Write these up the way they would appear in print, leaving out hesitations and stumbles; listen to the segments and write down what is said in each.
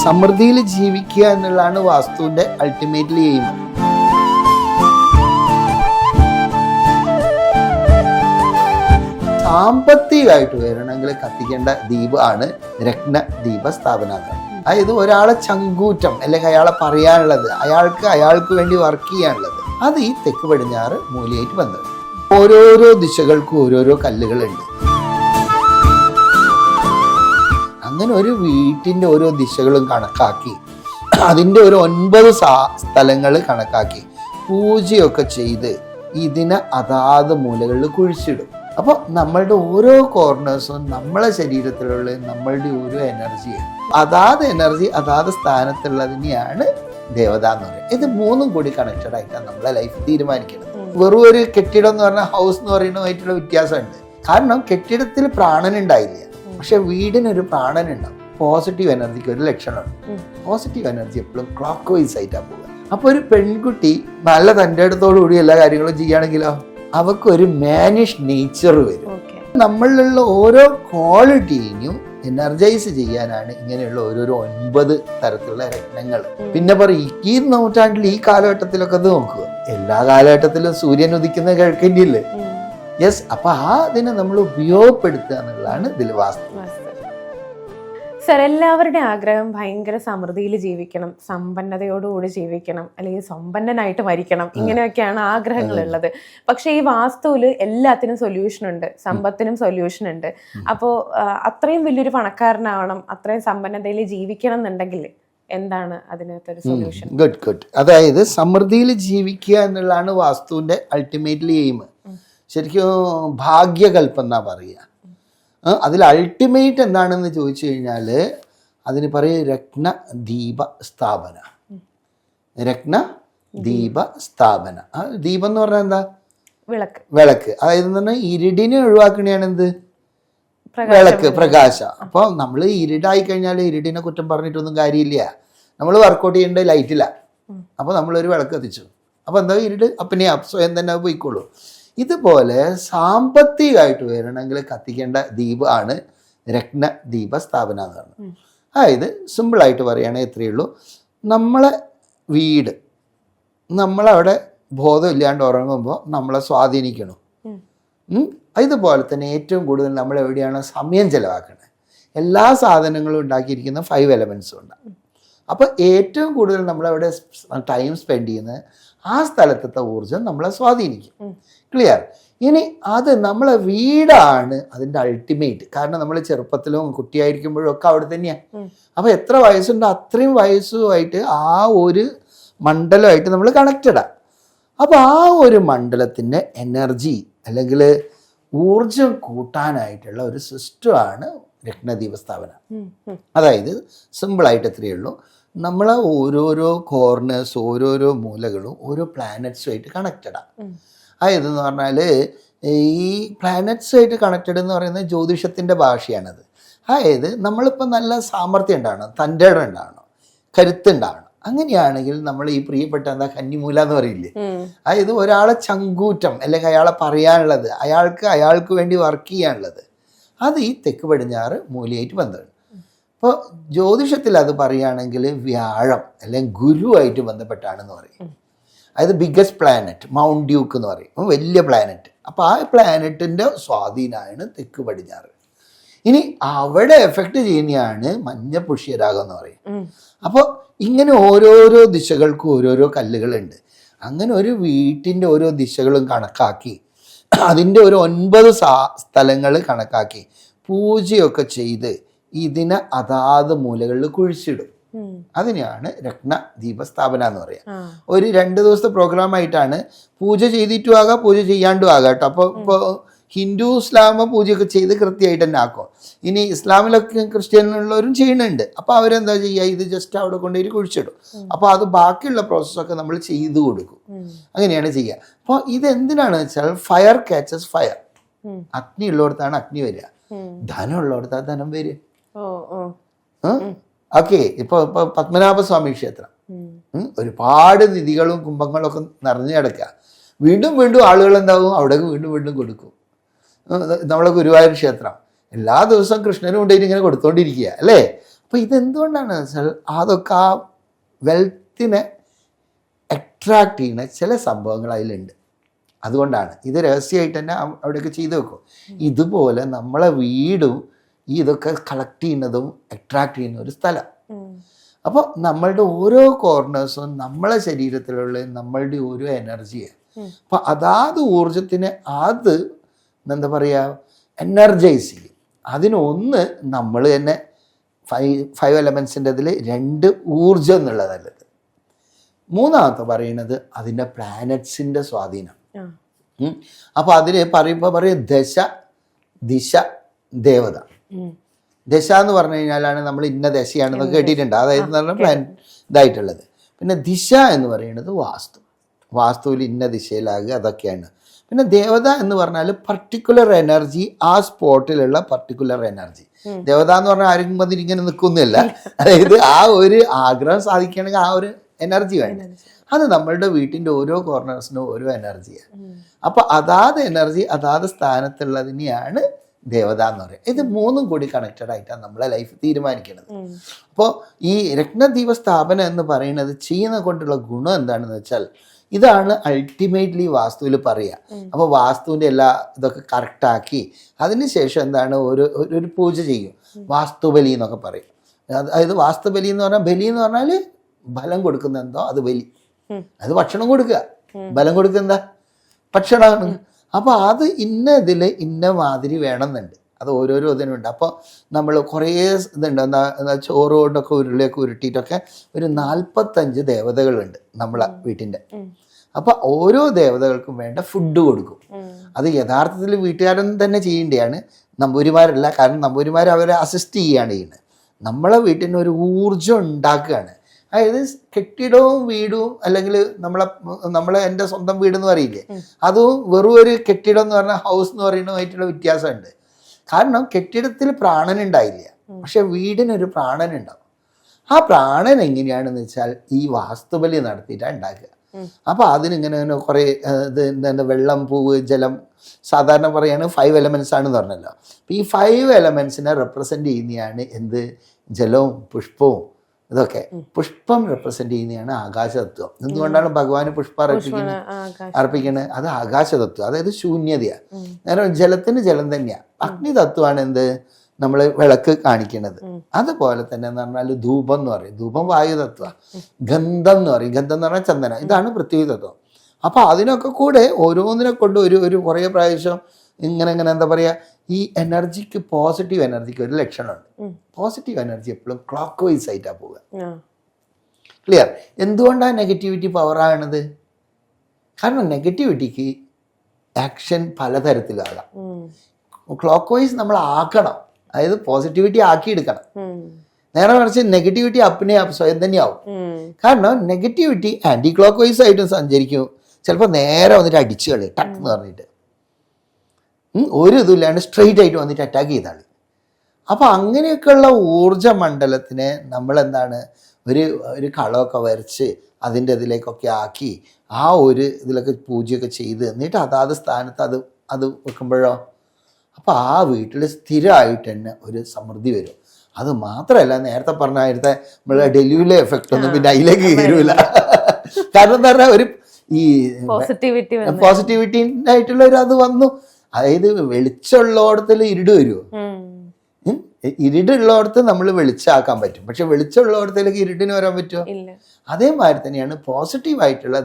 സമൃദ്ധിയിൽ ജീവിക്കുക എന്നുള്ളതാണ് വാസ്തുവിന്റെ അൾട്ടിമേറ്റ്ലി എയിം. സാമ്പത്തികമായിട്ട് വരണമെങ്കിൽ കത്തിക്കേണ്ട ദീപമാണ് രത്നദീപ സ്ഥാപന. അതായത് ഒരാളെ ചങ്കൂറ്റം അല്ലെങ്കിൽ അയാളെ പറയാനുള്ളത്, അയാൾക്ക് വേണ്ടി വർക്ക് ചെയ്യാനുള്ളത്, അത് ഈ തെക്ക് പടിഞ്ഞാറ് മൂലയായിട്ട് ബന്ധം. ഓരോരോ ദിശകൾക്കും ഓരോരോ കല്ലുകളുണ്ട്. അങ്ങനെ ഒരു വീട്ടിൻ്റെ ഓരോ ദിശകളും കണക്കാക്കി അതിൻ്റെ ഒരു 9 സ്ഥലങ്ങൾ കണക്കാക്കി പൂജയൊക്കെ ചെയ്ത് ഇതിനെ അതാത് മൂലകളിൽ കുഴിച്ചിടും. അപ്പോൾ നമ്മളുടെ ഓരോ കോർണേഴ്സും നമ്മളെ ശരീരത്തിലുള്ള നമ്മളുടെ ഓരോ എനർജിയും അതാത് എനർജി അതാത് സ്ഥാനത്തുള്ളതിനെയാണ് ദേവത എന്ന് പറയുന്നത്. ഇത് മൂന്നും കൂടി കണക്റ്റഡ് ആയിട്ടാണ് നമ്മളെ ലൈഫ് തീരുമാനിക്കുന്നത്. വെറും ഒരു കെട്ടിടം എന്ന് പറഞ്ഞാൽ ഹൗസ് എന്ന് പറയുന്നതുമായിട്ടുള്ള വ്യത്യാസമുണ്ട്. കാരണം കെട്ടിടത്തിൽ പ്രാണനുണ്ടായില്ല, പക്ഷെ വീടിനൊരു പ്രാണനുണ്ടാവും. പോസിറ്റീവ് എനർജിക്ക് ഒരു ലക്ഷണമുണ്ട്. പോസിറ്റീവ് എനർജി എപ്പോഴും ക്ലോക്ക് വൈസ് ആയിട്ടാണ് പോവുക. അപ്പോൾ ഒരു പെൺകുട്ടി നല്ല തൻ്റെ അടുത്തോടു കൂടി എല്ലാ കാര്യങ്ങളും ചെയ്യുകയാണെങ്കിലോ അവക്കൊരു മാനിഷ് നേച്ചർ വരും. നമ്മളിലുള്ള ഓരോ ക്വാളിറ്റിയും എനർജൈസ് ചെയ്യാനാണ് ഇങ്ങനെയുള്ള ഓരോരോ 9 തരത്തിലുള്ള രത്നങ്ങൾ. പിന്നെ പറയും ഈ നൂറ്റാണ്ടിൽ ഈ കാലഘട്ടത്തിലൊക്കെ അത് നോക്കുക, എല്ലാ കാലഘട്ടത്തിലും സൂര്യൻ ഉദിക്കുന്ന കിഴക്കന്യല്ലേ. യെസ്, അപ്പൊ അതിനെ നമ്മൾ ഉപയോഗപ്പെടുത്തുക എന്നുള്ളതാണ് ഇതിൽ വാസ്തു. സർ, എല്ലാവരുടെ ആഗ്രഹം ഭയങ്കര സമൃദ്ധിയിൽ ജീവിക്കണം, സമ്പന്നതയോടുകൂടി ജീവിക്കണം, അല്ലെങ്കിൽ സമ്പന്നനായിട്ട് മരിക്കണം, ഇങ്ങനെയൊക്കെയാണ് ആഗ്രഹങ്ങൾ ഉള്ളത്. പക്ഷെ ഈ വാസ്തുവില് എല്ലാത്തിനും സൊല്യൂഷൻ ഉണ്ട്, സമ്പത്തിനും സൊല്യൂഷൻ ഉണ്ട്. അപ്പോൾ അത്രയും വലിയൊരു പണക്കാരനാവണം, അത്രയും സമ്പന്നതയിൽ ജീവിക്കണം എന്നുണ്ടെങ്കിൽ എന്താണ് അതിനകത്തൊരു സൊല്യൂഷൻ? ഗുഡ്. അതായത് സമൃദ്ധിയിൽ ജീവിക്കുക എന്നുള്ളതാണ് വാസ്തുവിന്റെ അൾട്ടിമേറ്റ്ലി എയിം. ശരിക്കും ഭാഗ്യകൽപ്പം എന്നാ പറയുക. അതിൽ അൾട്ടിമേറ്റ് എന്താണെന്ന് ചോദിച്ചു കഴിഞ്ഞാൽ അതിന് പറയും രത്നദീപ സ്ഥാപന. രത്നദീപ സ്ഥാപന. ദീപം എന്ന് പറഞ്ഞാൽ എന്താ? വിളക്ക്. അതായത് എന്ന് പറഞ്ഞാൽ ഇരുടിനെ ഒഴിവാക്കണയാണ് എന്ത്? വിളക്ക്, പ്രകാശം. അപ്പോൾ നമ്മൾ ഇരുടായി കഴിഞ്ഞാൽ ഇരുടിനെ കുറ്റം പറഞ്ഞിട്ടൊന്നും കാര്യമില്ല. നമ്മൾ വർക്കൗട്ട് ചെയ്യേണ്ട ലൈറ്റില്ല. അപ്പോൾ നമ്മളൊരു വിളക്ക് കത്തിച്ചു, അപ്പോൾ എന്താ ഇരുട് അപ്പനെ സ്വയം തന്നെ പോയിക്കോളൂ. ഇതുപോലെ സാമ്പത്തികമായിട്ട് വരണമെങ്കിൽ കത്തിക്കേണ്ട ദീപമാണ് രത്നദീപ സ്ഥാപന എന്ന് പറയുന്നത്. അതായത് സിമ്പിളായിട്ട് പറയുകയാണെങ്കിൽ എത്രയേ ഉള്ളൂ, നമ്മളെ വീട് നമ്മളവിടെ ബോധമില്ലാണ്ട് ഉറങ്ങുമ്പോൾ നമ്മളെ സ്വാധീനിക്കണം. ഇതുപോലെ തന്നെ ഏറ്റവും കൂടുതൽ നമ്മൾ എവിടെയാണ് സമയം ചിലവാക്കുന്നത്? എല്ലാ സാധനങ്ങളും ഉണ്ടാക്കിയിരിക്കുന്ന 5 എലമെൻസും ഉണ്ടാകും. അപ്പോൾ ഏറ്റവും കൂടുതൽ നമ്മളവിടെ ടൈം സ്പെൻഡ് ചെയ്യുന്നത് ആ സ്ഥലത്തെ ഊർജം നമ്മളെ സ്വാധീനിക്കും. ക്ലിയർ? ഇനി അത് നമ്മളെ വീടാണ് അതിൻ്റെ അൾട്ടിമേറ്റ്. കാരണം നമ്മൾ ചെറുപ്പത്തിലും കുട്ടിയായിരിക്കുമ്പോഴും ഒക്കെ അവിടെ തന്നെയാണ്. അപ്പോൾ എത്ര വയസ്സുണ്ടോ അത്രയും വയസ്സുമായിട്ട് ആ ഒരു മണ്ഡലമായിട്ട് നമ്മൾ കണക്റ്റഡാണ്. അപ്പോൾ ആ ഒരു മണ്ഡലത്തിൻ്റെ എനർജി അല്ലെങ്കിൽ ഊർജം കൂട്ടാനായിട്ടുള്ള ഒരു സിസ്റ്റമാണ് രത്നദീപ സ്ഥാപന. അതായത് സിമ്പിളായിട്ട് എത്രയേ ഉള്ളൂ, നമ്മളെ ഓരോരോ കോർണേഴ്സ് ഓരോരോ മൂലകളും ഓരോ പ്ലാനറ്റ്സുമായിട്ട് കണക്റ്റഡാണ്. അതെന്ന് പറഞ്ഞാൽ ഈ പ്ലാനറ്റ്സുമായിട്ട് കണക്റ്റഡ് എന്ന് പറയുന്നത് ജ്യോതിഷത്തിൻ്റെ ഭാഷയാണത്. അതായത് നമ്മളിപ്പോൾ നല്ല സാമർഥ്യം ഉണ്ടാവണം, തൻ്റെ ഇടം ഉണ്ടാവണം, കരുത്തുണ്ടാവണം. അങ്ങനെയാണെങ്കിൽ നമ്മൾ ഈ പ്രിയപ്പെട്ട എന്താ കന്നിമൂല എന്ന് പറയില്ലേ, അതായത് ഒരാളെ ചങ്കൂറ്റം അല്ലെങ്കിൽ അയാളെ പറയാനുള്ളത്, അയാൾക്ക് വേണ്ടി വർക്ക് ചെയ്യാനുള്ളത്, അത് ഈ തെക്ക് പടിഞ്ഞാറ് മൂലയായിട്ട് ബന്ധമാണ്. അപ്പോൾ ജ്യോതിഷത്തിൽ അത് പറയുകയാണെങ്കിൽ വ്യാഴം അല്ലെങ്കിൽ ഗുരുവായിട്ട് ബന്ധപ്പെട്ടാണെന്ന് പറയും. അതായത് ബിഗ്ഗസ്റ്റ് പ്ലാനറ്റ് മൗണ്ട് ഡ്യൂക്ക് എന്ന് പറയും, വലിയ പ്ലാനറ്റ്. അപ്പോൾ ആ പ്ലാനറ്റിൻ്റെ സ്വാധീനമാണ് തെക്ക് പടിഞ്ഞാറ്. ഇനി അവിടെ എഫക്റ്റ് ചെയ്യുന്നതാണ് മഞ്ഞ പുഷ്യരാഗം എന്ന് പറയും. അപ്പോൾ ഇങ്ങനെ ഓരോരോ ദിശകൾക്കും ഓരോരോ കല്ലുകളുണ്ട്. അങ്ങനെ ഒരു വീട്ടിൻ്റെ ഓരോ ദിശകളും കണക്കാക്കി അതിൻ്റെ ഒരു 9 സ്ഥലങ്ങൾ കണക്കാക്കി പൂജയൊക്കെ ചെയ്ത് ഇതിനെ അതാത് മൂലകളിൽ കുഴിച്ചിടും. അതിനെയാണ് രത്നദീപ സ്ഥാപന എന്ന് പറയാം. ഒരു 2 ദിവസത്തെ പ്രോഗ്രാം ആയിട്ടാണ്. പൂജ ചെയ്തിട്ടും ആകാം, പൂജ ചെയ്യാണ്ടും ആകാം കേട്ടോ. അപ്പോൾ ഇപ്പോൾ ഹിന്ദു ഇസ്ലാമ പൂജയൊക്കെ ചെയ്ത് കൃത്യമായിട്ട് തന്നെ ആക്കും. ഇനി ഇസ്ലാമിലൊക്കെ ക്രിസ്ത്യനിലുള്ളവരും ചെയ്യുന്നുണ്ട്. അപ്പോൾ അവരെന്താ ചെയ്യുക, ഇത് ജസ്റ്റ് അവിടെ കൊണ്ടുപോയി കുഴിച്ചിടും. അപ്പോൾ അത് ബാക്കിയുള്ള പ്രോസസ്സൊക്കെ നമ്മൾ ചെയ്തു കൊടുക്കും. അങ്ങനെയാണ് ചെയ്യുക. അപ്പോൾ ഇതെന്തിനാണ് വെച്ചാൽ ഫയർ ക്യാച്ചസ് ഫയർ. അഗ്നി ഉള്ളിടത്താണ് അഗ്നി വരിക, ധനം ഉള്ളിടത്താണ് ധനം വരിക. ഓക്കെ. ഇപ്പോൾ പത്മനാഭസ്വാമി ക്ഷേത്രം ഒരുപാട് നിധികളും കുംഭങ്ങളും ഒക്കെ നിറഞ്ഞു കിടക്കുക. വീണ്ടും വീണ്ടും ആളുകൾ എന്താവും അവിടെ വീണ്ടും വീണ്ടും കൊടുക്കും. നമ്മളെ ഗുരുവായൂർ ക്ഷേത്രം എല്ലാ ദിവസവും കൃഷ്ണനും കൊണ്ടുപോയിട്ട് ഇങ്ങനെ കൊടുത്തോണ്ടിരിക്കുക അല്ലേ. അപ്പോൾ ഇതെന്തുകൊണ്ടാണ് വെച്ചാൽ അതൊക്കെ ആ വെൽത്തിനെ അട്രാക്ട് ചെയ്യുന്ന ചില സംഭവങ്ങൾ അതിലുണ്ട്. അതുകൊണ്ടാണ് ഇത് രഹസ്യമായിട്ട് തന്നെ അവിടെയൊക്കെ ചെയ്തു വെക്കും. ഇതുപോലെ നമ്മളെ വീടും ഈ ഇതൊക്കെ കളക്ട് ചെയ്യുന്നതും അട്രാക്ട് ചെയ്യുന്ന ഒരു സ്ഥലം. അപ്പോൾ നമ്മളുടെ ഓരോ കോർണേഴ്സും നമ്മളെ ശരീരത്തിലുള്ള നമ്മളുടെ ഓരോ എനർജിയാണ്. അപ്പോൾ അതാത് ഊർജത്തിനെ അത് എന്താ പറയുക എനർജൈസ് ചെയ്യും. അതിനൊന്ന് നമ്മൾ തന്നെ ഫൈവ് എലമെൻസിൻ്റെ അതിൽ 2 ഊർജം എന്നുള്ളതല്ലത്. മൂന്നാമത്തെ പറയുന്നത് അതിൻ്റെ പ്ലാനറ്റ്സിൻ്റെ സ്വാധീനം. അപ്പോൾ അതിന് പറയുമ്പോൾ പറയും ദശ, ദിശ, ദേവത. ദശ എന്ന് പറഞ്ഞു കഴിഞ്ഞാലാണ് നമ്മൾ ഇന്ന ദശയാണെന്നൊക്കെ കേട്ടിട്ടുണ്ട്, അതായത് പറഞ്ഞാൽ പ്ലാൻ ഇതായിട്ടുള്ളത്. പിന്നെ ദിശ എന്ന് പറയുന്നത് വാസ്തുവിൽ ഇന്ന ദിശയിലാകുക, അതൊക്കെയാണ്. പിന്നെ ദേവത എന്ന് പറഞ്ഞാൽ പർട്ടിക്കുലർ എനർജി, ആ സ്പോട്ടിലുള്ള പർട്ടിക്കുലർ എനർജി. ദേവത എന്ന് പറഞ്ഞാൽ ആരും വന്നിരിങ്ങനെ നിൽക്കുന്നില്ല, അതായത് ആ ഒരു ആഗ്രഹം സാധിക്കുകയാണെങ്കിൽ ആ ഒരു എനർജി വേണ്ട. അത് നമ്മളുടെ വീട്ടിൻ്റെ ഓരോ കോർണേഴ്സിനും ഓരോ എനർജിയാണ്. അപ്പോൾ അതാത് എനർജി അതാത് സ്ഥാനത്തുള്ളതിനെയാണ് ദേവത എന്ന് പറയുക. ഇത് 3ഉം കൂടി കണക്റ്റഡ് ആയിട്ടാണ് നമ്മളെ ലൈഫ് തീരുമാനിക്കുന്നത്. അപ്പോൾ ഈ രത്നദീപ സ്ഥാപനം എന്ന് പറയുന്നത് ചെയ്യുന്ന കൊണ്ടുള്ള ഗുണം എന്താണെന്ന് വെച്ചാൽ ഇതാണ് അൾട്ടിമേറ്റ്ലി വാസ്തുവിൽ പറയുക. അപ്പോൾ വാസ്തുവിൻ്റെ എല്ലാ ഇതൊക്കെ കറക്റ്റാക്കി അതിനുശേഷം എന്താണ് ഒരു പൂജ ചെയ്യും, വാസ്തുബലി എന്നൊക്കെ പറയും. അതായത് വാസ്തുബലി എന്ന് പറഞ്ഞാൽ ബലി എന്ന് പറഞ്ഞാൽ ബലം കൊടുക്കുന്ന എന്തോ അത് ബലി, അത് ഭക്ഷണം കൊടുക്കുക. ബലം കൊടുക്കുക എന്താ ഭക്ഷണമാണ്. അപ്പോൾ അത് ഇന്ന ഇതിൽ ഇന്ന മാതിരി വേണമെന്നുണ്ട്, അത് ഓരോരോ ഇതിനുണ്ട്. അപ്പോൾ നമ്മൾ കുറേ ഇതുണ്ട്, എന്താ ചോറ് കൊണ്ടൊക്കെ ഉരുളിയൊക്കെ ഉരുട്ടിയിട്ടൊക്കെ ഒരു 45 ദേവതകളുണ്ട് നമ്മളെ വീട്ടിൻ്റെ. അപ്പോൾ ഓരോ ദേവതകൾക്കും വേണ്ട ഫുഡ് കൊടുക്കും. അത് യഥാർത്ഥത്തിൽ വീട്ടുകാരൻ തന്നെ ചെയ്യേണ്ടതാണ്, നമ്പൂരിമാരല്ല. കാരണം നമ്പൂരിമാർ അവരെ അസിസ്റ്റ് ചെയ്യുകയാണ് ചെയ്യുന്നത്. നമ്മളെ വീട്ടിന് ഒരു ഊർജം ഉണ്ടാക്കുകയാണ്. അതായത് കെട്ടിടവും വീടും അല്ലെങ്കിൽ നമ്മളെ എൻ്റെ സ്വന്തം വീടെന്ന് പറയില്ലേ, അതും വെറും ഒരു കെട്ടിടം എന്ന് പറഞ്ഞാൽ ഹൗസ് എന്ന് പറയുന്നതുമായിട്ടുള്ള വ്യത്യാസമുണ്ട്. കാരണം കെട്ടിടത്തിൽ പ്രാണനുണ്ടായില്ല, പക്ഷെ വീടിനൊരു പ്രാണനുണ്ടാവും. ആ പ്രാണൻ എങ്ങനെയാണെന്ന് വെച്ചാൽ ഈ വാസ്തുബലി നടത്തിയിട്ടാണ് ഉണ്ടാക്കുക. അപ്പോൾ അതിനിങ്ങനെ കുറേ ഇത് എന്താണ് വെള്ളം, പൂവ്, ജലം, സാധാരണ പറയാണ് 5 എലമെൻറ്റ്സ് ആണെന്ന് പറഞ്ഞല്ലോ. അപ്പോൾ ഈ 5 എലമെൻറ്റ്സിനെ റെപ്രസെൻ്റ് ചെയ്യുന്നതാണ് എന്ത്, ജലവും പുഷ്പവും. ഇതൊക്കെ പുഷ്പം റെപ്രസെൻ്റ് ചെയ്യുന്നതാണ് ആകാശതത്വം. എന്തുകൊണ്ടാണ് ഭഗവാന് പുഷ്പം അർപ്പിക്കുന്നത്? അത് ആകാശതത്വം, അതായത് ശൂന്യതയാണ്. കാരണം ജലത്തിന് ജലം തന്നെയാണ്. അഗ്നിതത്വമാണ് എന്ത്, നമ്മൾ വിളക്ക് കാണിക്കുന്നത്. അതുപോലെ തന്നെ എന്ന് പറഞ്ഞാൽ ധൂപം എന്ന് പറയും, ധൂപം വായുതത്വ. ഗന്ധം എന്ന് പറയും, ഗന്ധം എന്ന് പറഞ്ഞാൽ ചന്ദനം, ഇതാണ് പൃഥ്വി തത്വം. അപ്പോൾ അതിനൊക്കെ കൂടെ ഓരോന്നിനെ കൊണ്ട് ഒരു കുറേ പ്രാവശ്യം ഇങ്ങനെ എന്താ പറയുക, ഈ എനർജിക്ക്, പോസിറ്റീവ് എനർജിക്ക് ഒരു ലക്ഷണമുണ്ട്. പോസിറ്റീവ് എനർജി എപ്പോഴും ക്ലോക്ക് വൈസ് ആയിട്ടാണ് പോവുക. ക്ലിയർ? എന്തുകൊണ്ടാണ് നെഗറ്റിവിറ്റി പവറാണത്? കാരണം നെഗറ്റിവിറ്റിക്ക് ആക്ഷൻ പലതരത്തിലാകാം. ക്ലോക്ക് വൈസ് നമ്മൾ ആക്കണം, അതായത് പോസിറ്റിവിറ്റി ആക്കിയെടുക്കണം. നേരെ മറിച്ച് നെഗറ്റിവിറ്റി അപ്പിനെ സ്വയം തന്നെയാവും. കാരണം നെഗറ്റിവിറ്റി ആൻറ്റി ക്ലോക്ക് വൈസ് ആയിട്ടും സഞ്ചരിക്കും, ചിലപ്പോൾ നേരെ വന്നിട്ട് അടിച്ചു കളി ടക്ക് എന്ന് പറഞ്ഞിട്ട് ഒരു ഇതില്ലാണ്ട് സ്ട്രെയിറ്റ് ആയിട്ട് വന്നിട്ട് അറ്റാക്ക് ചെയ്താൽ. അപ്പോൾ അങ്ങനെയൊക്കെയുള്ള ഊർജ മണ്ഡലത്തിനെ നമ്മളെന്താണ് ഒരു കളമൊക്കെ വരച്ച് അതിൻ്റെ ഇതിലേക്കൊക്കെ ആക്കി ആ ഒരു ഇതിലൊക്കെ പൂജയൊക്കെ ചെയ്ത് എന്നിട്ട് അതാത് സ്ഥാനത്ത് അത് വെക്കുമ്പോഴോ അപ്പോൾ ആ വീട്ടിൽ സ്ഥിരമായിട്ട് തന്നെ ഒരു സമൃദ്ധി വരും. അത് മാത്രമല്ല, നേരത്തെ പറഞ്ഞ നേരത്തെ നമ്മളെ ഡെലിവറി എഫക്റ്റ് ഒന്നും പിന്നെ അതിലേക്ക് കയറില്ല. കാരണം എന്താ പറഞ്ഞാൽ ഒരു ഈ പോസിറ്റിവിറ്റി ആയിട്ടുള്ള ഒരു അത് വന്നു. അതായത് വെളിച്ചമുള്ളടത്തിൽ ഇരുട് വരുമോ? ഇരുടുള്ളടത്ത് നമ്മൾ വെളിച്ചാക്കാൻ പറ്റും, പക്ഷെ വെളിച്ചമുള്ളടത്തേക്ക് ഇരുടിന് വരാൻ പറ്റുമോ? അതേമാതിരി തന്നെയാണ് പോസിറ്റീവായിട്ടുള്ള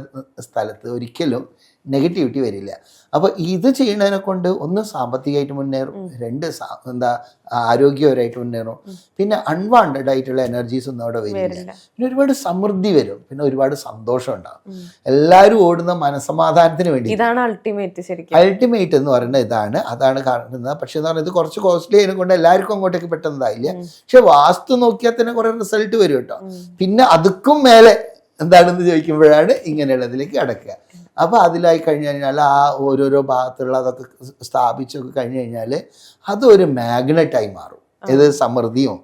സ്ഥലത്ത് ഒരിക്കലും നെഗറ്റിവിറ്റി വരില്ല. അപ്പോൾ ഇത് ചെയ്യുന്നതിനെ കൊണ്ട് ഒന്ന് സാമ്പത്തികമായിട്ട് മുന്നേറും, 2 എന്താ ആരോഗ്യപരമായിട്ട് മുന്നേറും, പിന്നെ അൺവാണ്ടഡ് ആയിട്ടുള്ള എനർജീസ് ഒന്നും അവിടെ വരില്ല, പിന്നെ ഒരുപാട് സമൃദ്ധി വരും, പിന്നെ ഒരുപാട് സന്തോഷം ഉണ്ടാകും. എല്ലാവരും ഓടുന്ന മനസമാധാനത്തിന് വേണ്ടി. ഇതാണ് അൾട്ടിമേറ്റ് എന്ന് പറയുന്നത് അതാണ് കാണുന്നത്. പക്ഷെ എന്ന് പറഞ്ഞാൽ ഇത് കുറച്ച് കോസ്റ്റ്ലി ആയതിനെ കൊണ്ട് എല്ലാവർക്കും അങ്ങോട്ടേക്ക് പെട്ടെന്നതായില്ല. പക്ഷെ വാസ്തു നോക്കിയാൽ തന്നെ കുറെ റിസൾട്ട് വരും കേട്ടോ. പിന്നെ അതുക്കും മേലെ എന്താണെന്ന് ചോദിക്കുമ്പോഴാണ് ഇങ്ങനെയുള്ളതിലേക്ക് അടക്കുക. അപ്പോൾ അതിലായി കഴിഞ്ഞ് കഴിഞ്ഞാൽ ആ ഓരോരോ ഭാഗത്തുള്ള അതൊക്കെ സ്ഥാപിച്ചൊക്കെ കഴിഞ്ഞ് കഴിഞ്ഞാൽ അതൊരു മാഗ്നറ്റായി മാറും. ഇത് സമൃദ്ധിയും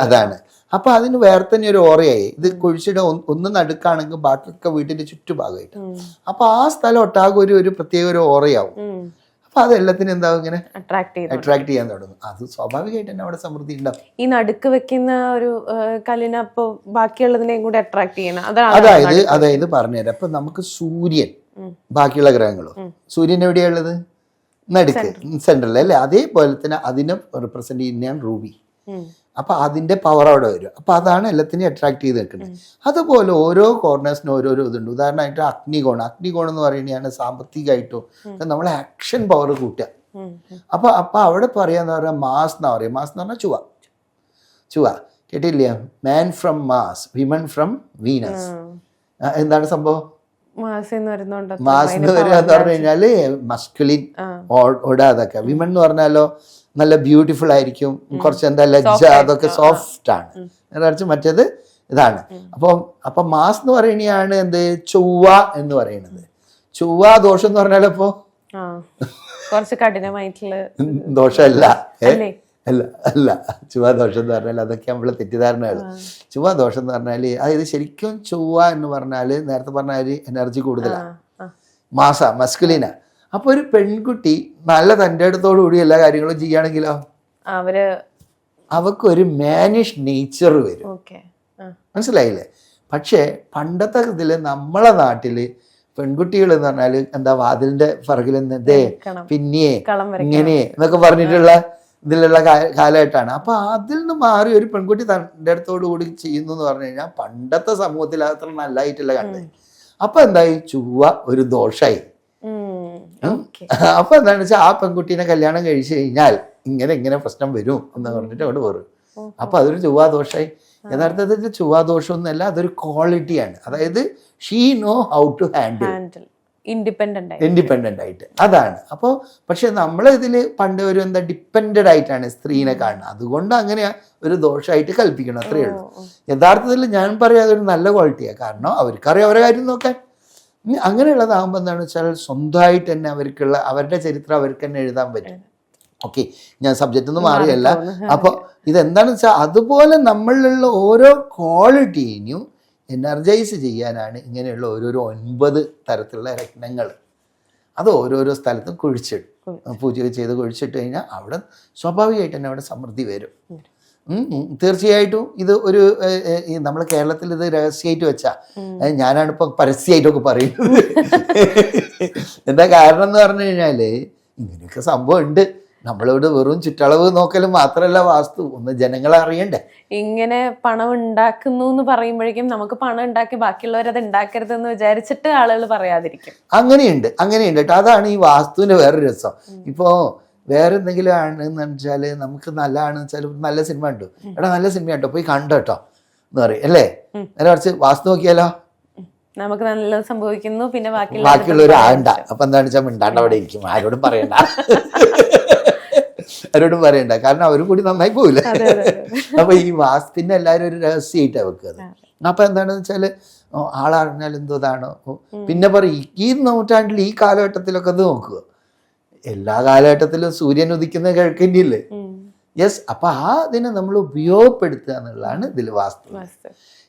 അതാണ്. അപ്പോൾ അതിന് വേറെ തന്നെ ഒരു ഓറയായി. ഇത് കുഴിച്ചിട ഒന്ന് നടുക്കാണെങ്കിൽ ബാക്കിയൊക്കെ വീട്ടിൻ്റെ ചുറ്റുഭാഗമായിട്ട്. അപ്പോൾ ആ സ്ഥലം ഒട്ടാകെ ഒരു പ്രത്യേക ഒരു ഓറയാവും. അപ്പൊ അത് എല്ലാത്തിനും എന്താവും ഇങ്ങനെ അട്രാക്ട് ചെയ്യാൻ തുടങ്ങും. അത് സ്വാഭാവികമായിട്ട് തന്നെ അവിടെ സമൃദ്ധി ഉണ്ടാവും. ഈ നടുക്ക് വെക്കുന്ന ഒരു കല്ലിനെ അപ്പൊ ബാക്കിയുള്ളതിനെയും കൂടി അട്രാക്ട് ചെയ്യണം. അതായത് പറഞ്ഞുതരാം. അപ്പൊ നമുക്ക് സൂര്യൻ, ബാക്കിയുള്ള ഗ്രഹങ്ങളോ, സൂര്യൻ എവിടെയുള്ളത്? നടുക്ക്, സെൻട്രൽ അല്ലേ? അതേപോലെ തന്നെ അതിനെ റിപ്രസെന്റ് ചെയ്യുന്നതാണ് റൂബി. അപ്പൊ അതിന്റെ പവർ അവിടെ വരും. അപ്പൊ അതാണ് എല്ലാത്തിനെയും അട്രാക്ട് ചെയ്ത് വെക്കുന്നത്. അതുപോലെ ഓരോ കോർണേഴ്സിനും ഓരോരോ ഇതുണ്ട്. ഉദാഹരണമായിട്ട് അഗ്നികോണം എന്ന് പറയുന്നതാണ് സാമ്പത്തികമായിട്ടോ നമ്മളെ ആക്ഷൻ പവർ കൂട്ടുക. അപ്പൊ അവിടെ പറയാന്ന് പറഞ്ഞാൽ മാസ് എന്ന് പറയാം. മാസ് എന്ന് പറഞ്ഞാൽ ചുവ കേട്ടില്ല? Man from Mars, women from Venus. എന്താണ് സംഭവം? മാസ് എന്ന് പറഞ്ഞു കഴിഞ്ഞാല് മസ്കുലിൻ ഓടാതൊക്കെ. വിമൺ എന്ന് പറഞ്ഞാലോ നല്ല ബ്യൂട്ടിഫുൾ ആയിരിക്കും, കുറച്ച് എന്താ ലജ്ജ, അതൊക്കെ സോഫ്റ്റ് ആണ്. മറിച്ച് മറ്റേത് ഇതാണ്. അപ്പൊ മാസ് എന്ന് പറയുന്നതാണ് എന്ത്? ചൊവ്വ എന്ന് പറയുന്നത്. ചൊവ്വ ദോഷം എന്ന് പറഞ്ഞാലോ ഇപ്പോ കുറച്ച് കഠിനമായിട്ടുള്ള ദോഷമല്ല, അല്ല. ചൊവ്വ ദോഷം എന്ന് പറഞ്ഞാൽ അതൊക്കെ നമ്മള് തെറ്റിദ്ധാരണകൾ. ചൊവ്വ ദോഷം എന്ന് പറഞ്ഞാല് അതായത് ശരിക്കും ചൊവ്വ എന്ന് പറഞ്ഞാല് നേരത്തെ പറഞ്ഞ എനർജി കൂടുതലാണ്, മസ്കുലിന. അപ്പൊ ഒരു പെൺകുട്ടി നല്ല തൻ്റെ അടുത്തോടു കൂടി എല്ലാ കാര്യങ്ങളും ചെയ്യുകയാണെങ്കിലോ അവക്കൊരു മാനിഷ് നേച്ചർ വരും. മനസ്സിലായില്ലേ? പക്ഷെ പണ്ടത്തെ ഇതില് നമ്മളെ നാട്ടില് പെൺകുട്ടികൾ എന്ന് പറഞ്ഞാല് എന്താ, വാതിലിന്റെ പിറകിൽ നിന്നേ പിന്നെ ഇങ്ങനെ എന്നൊക്കെ പറഞ്ഞിട്ടുള്ള ഇതിലുള്ള കാലഘട്ടമാണ്. അപ്പൊ അതിൽ നിന്ന് മാറി ഒരു പെൺകുട്ടി തൻ്റെ അടുത്തോടു കൂടി ചെയ്യുന്നു എന്ന് പറഞ്ഞു കഴിഞ്ഞാൽ പണ്ടത്തെ സമൂഹത്തിൽ അത്ര നല്ലതായിട്ടില്ല കണ്ടത്. അപ്പൊ എന്തായി? ചൊവ്വ ഒരു ദോഷായി. അപ്പൊ എന്താണെന്ന് വെച്ചാൽ ആ പെൺകുട്ടീനെ കല്യാണം കഴിച്ചു കഴിഞ്ഞാൽ ഇങ്ങനെ പ്രശ്നം വരും എന്ന് പറഞ്ഞിട്ട് അവിടെ വരും. അപ്പൊ അതൊരു ചൊവ്വാദോഷമായി. യഥാർത്ഥത്തിൽ ചൊവ്വാദോഷമൊന്നുമല്ല, അതൊരു ക്വാളിറ്റിയാണ്. അതായത് she know how to handle independent ആയിട്ട്. അതാണ്. അപ്പോൾ പക്ഷെ നമ്മളിതിൽ പണ്ട് ഒരു എന്താ ഡിപ്പെൻഡഡ് ആയിട്ടാണ് സ്ത്രീനെ കാണുന്നത്. അതുകൊണ്ട് അങ്ങനെ ഒരു ദോഷമായിട്ട് കൽപ്പിക്കണം, അത്രയേ ഉള്ളൂ. യഥാർത്ഥത്തിൽ ഞാൻ പറയാം അതൊരു നല്ല ക്വാളിറ്റിയാണ്. കാരണം അവർക്കറിയാം അവരുടെ കാര്യം നോക്കാൻ. അങ്ങനെയുള്ളതാകുമ്പോൾ എന്താണെന്ന് വെച്ചാൽ സ്വന്തമായിട്ട് തന്നെ അവരുടെ ചരിത്രം അവർക്ക് തന്നെ എഴുതാൻ പറ്റും. ഓക്കെ, ഞാൻ സബ്ജക്റ്റ് ഒന്നും മാറിയല്ല. അപ്പോൾ ഇതെന്താണെന്ന് വെച്ചാൽ അതുപോലെ നമ്മളിലുള്ള ഓരോ ക്വാളിറ്റീനും എനർജൈസ് ചെയ്യാനാണ് ഇങ്ങനെയുള്ള ഓരോരോ 9 തരത്തിലുള്ള രത്നങ്ങൾ. അത് ഓരോരോ സ്ഥലത്തും കുഴിച്ചിടും. പൂജ ചെയ്ത് കുഴിച്ചിട്ട് കഴിഞ്ഞാൽ അവിടെ സ്വാഭാവികമായിട്ട് തന്നെ അവിടെ സമൃദ്ധി വരും. തീർച്ചയായിട്ടും ഇത് ഒരു നമ്മൾ കേരളത്തിൽ ഇത് രഹസ്യമായിട്ട് വെച്ചാ ഞാനാണ് ഇപ്പൊ പരസ്യമായിട്ടൊക്കെ പറയുന്നത്. എന്താ കാരണം എന്ന് പറഞ്ഞു കഴിഞ്ഞാല് ഇങ്ങനെയൊക്കെ സംഭവം ഉണ്ട്. നമ്മളോട് വെറും ചുറ്റളവ് നോക്കലും മാത്രമല്ല വാസ്തു, ഒന്ന് ജനങ്ങളെ അറിയണ്ടേ. ഇങ്ങനെ പണം ഉണ്ടാക്കുന്നു എന്ന് പറയുമ്പോഴേക്കും നമുക്ക് പണം ഉണ്ടാക്കി ബാക്കിയുള്ളവർ അത് ഉണ്ടാക്കരുതെന്ന് വിചാരിച്ചിട്ട് ആളുകൾ പറയാതിരിക്കും. അങ്ങനെയുണ്ട് കേട്ടോ. അതാണ് ഈ വാസ്തുവിന്റെ വേറൊരു രസം. ഇപ്പോ വേറെ എന്തെങ്കിലും ആണെന്ന് വെച്ചാല് നമുക്ക് നല്ലതാണെന്ന് വെച്ചാൽ നല്ല സിനിമ ഉണ്ട്, എടാ നല്ല സിനിമ കേട്ടോ പോയി കണ്ടോ എന്ന് പറയും അല്ലേ. നേരെ കുറച്ച് വാസ്തു നോക്കിയാലോ നമുക്ക് നല്ലത് സംഭവിക്കുന്നു, പിന്നെ ബാക്കിയുള്ളവർ ആണ്ട. അപ്പൊ എന്താണെന്ന് വെച്ചാൽ മിണ്ടാണ്ട് അവിടെ ഇരിക്കും, ആരോടും പറയണ്ട. കാരണം അവരും കൂടി നന്നായി പോവില്ല. അപ്പൊ ഈ വാസ്തുവിനെ എല്ലാവരും ഒരു രഹസ്യമായിട്ടാണ് വെക്കുന്നത്. അപ്പൊ എന്താണെന്ന് വെച്ചാല് ആളറിഞ്ഞാൽ എന്തോതാണോ. പിന്നെ പറയും ഈ നൂറ്റാണ്ടിൽ ഈ കാലഘട്ടത്തിലൊക്കെ അത് നോക്കുക, എല്ലാ കാലഘട്ടത്തിലും സൂര്യൻ ഉദിക്കുന്ന കിഴക്കന്യല്ലേ. യെസ്. അപ്പൊ അതിനെ നമ്മൾ ഉപയോഗപ്പെടുത്തുക എന്നുള്ളതാണ് ഇതിൽ വാസ്തു.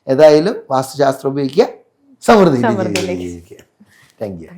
ഏതായാലും വാസ്തുശാസ്ത്രം ഉപയോഗിക്കുക, സമൃദ്ധി. Thank you.